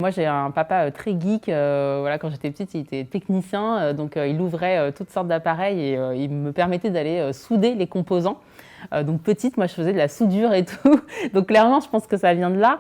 Moi, j'ai un papa très geek. Voilà, quand j'étais petite, il était technicien, donc il ouvrait toutes sortes d'appareils et il me permettait d'aller souder les composants. Donc petite, moi, je faisais de la soudure et tout. Donc clairement, je pense que ça vient de là.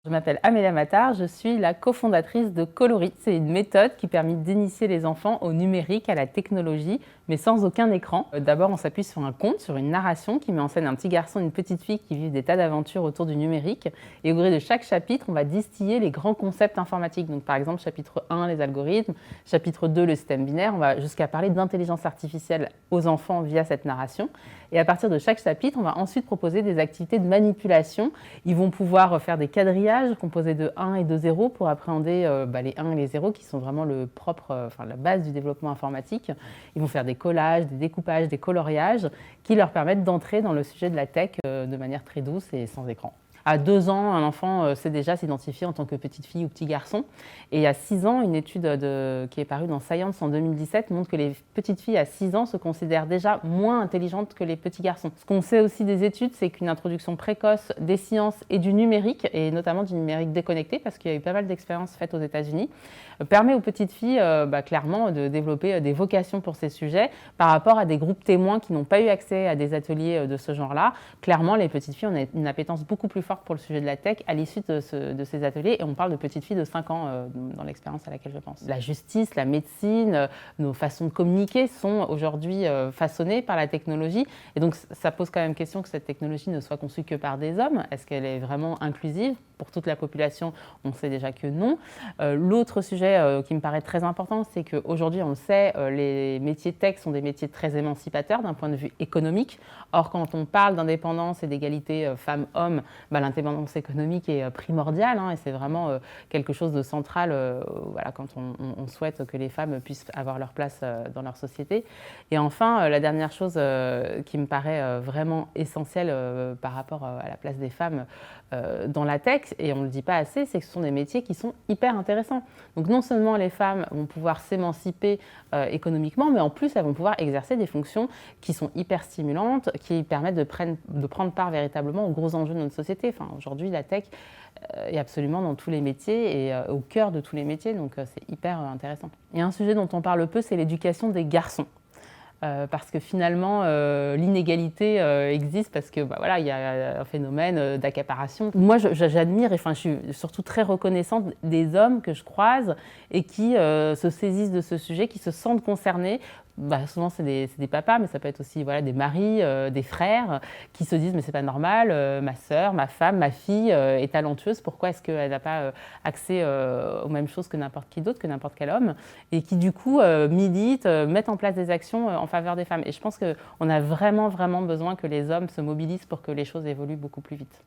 Je m'appelle Amélia Mattar, je suis la cofondatrice de Colorit. C'est une méthode qui permet d'initier les enfants au numérique, à la technologie, mais sans aucun écran. D'abord, on s'appuie sur un conte, sur une narration qui met en scène un petit garçon et une petite fille qui vivent des tas d'aventures autour du numérique. Et au gré de chaque chapitre, on va distiller les grands concepts informatiques. Donc par exemple, chapitre 1, les algorithmes, chapitre 2, le système binaire. On va jusqu'à parler d'intelligence artificielle aux enfants via cette narration. Et à partir de chaque chapitre, on va ensuite proposer des activités de manipulation. Ils vont pouvoir faire des quadrillages composés de 1 et de 0 pour appréhender les 1 et les 0 qui sont vraiment la base du développement informatique. Ils vont faire des collages, des découpages, des coloriages qui leur permettent d'entrer dans le sujet de la tech de manière très douce et sans écran. À 2 ans, un enfant sait déjà s'identifier en tant que petite fille ou petit garçon. Et à 6 ans, une étude qui est parue dans Science en 2017 montre que les petites filles à 6 ans se considèrent déjà moins intelligentes que les petits garçons. Ce qu'on sait aussi des études, c'est qu'une introduction précoce des sciences et du numérique, et notamment du numérique déconnecté, parce qu'il y a eu pas mal d'expériences faites aux États-Unis, permet aux petites filles clairement de développer des vocations pour ces sujets par rapport à des groupes témoins qui n'ont pas eu accès à des ateliers de ce genre-là. Clairement, les petites filles ont une appétence beaucoup plus forte pour le sujet de la tech à l'issue de ces ateliers, et on parle de petites filles de 5 ans dans l'expérience à laquelle je pense. La justice, la médecine, nos façons de communiquer sont aujourd'hui façonnées par la technologie, et donc ça pose quand même question que cette technologie ne soit conçue que par des hommes. Est-ce qu'elle est vraiment inclusive pour toute la population? On sait déjà que non. L'autre sujet qui me paraît très important, c'est qu'aujourd'hui, on le sait, les métiers tech sont des métiers très émancipateurs d'un point de vue économique. Or, quand on parle d'indépendance et d'égalité femmes-hommes, l'indépendance économique est primordiale, et c'est vraiment quelque chose de central quand on souhaite que les femmes puissent avoir leur place dans leur société. Et enfin, la dernière chose qui me paraît vraiment essentielle par rapport à la place des femmes dans la tech, et on ne le dit pas assez, c'est que ce sont des métiers qui sont hyper intéressants. Donc non seulement les femmes vont pouvoir s'émanciper économiquement, mais en plus elles vont pouvoir exercer des fonctions qui sont hyper stimulantes, qui permettent de prendre part véritablement aux gros enjeux de notre société. Enfin, aujourd'hui, la tech est absolument dans tous les métiers et au cœur de tous les métiers, donc c'est hyper intéressant. Il y a un sujet dont on parle peu, c'est l'éducation des garçons. Parce que finalement, l'inégalité existe parce que il y a un phénomène d'accaparation. Moi, j'admire et je suis surtout très reconnaissante des hommes que je croise et qui se saisissent de ce sujet, qui se sentent concernés. Souvent, c'est des papas, mais ça peut être aussi des maris, des frères, qui se disent « mais c'est pas normal, ma sœur, ma femme, ma fille est talentueuse, pourquoi est-ce qu'elle n'a pas accès aux mêmes choses que n'importe qui d'autre, que n'importe quel homme ?» et qui du coup militent, mettent en place des actions en faveur des femmes. Et je pense qu'on a vraiment besoin que les hommes se mobilisent pour que les choses évoluent beaucoup plus vite.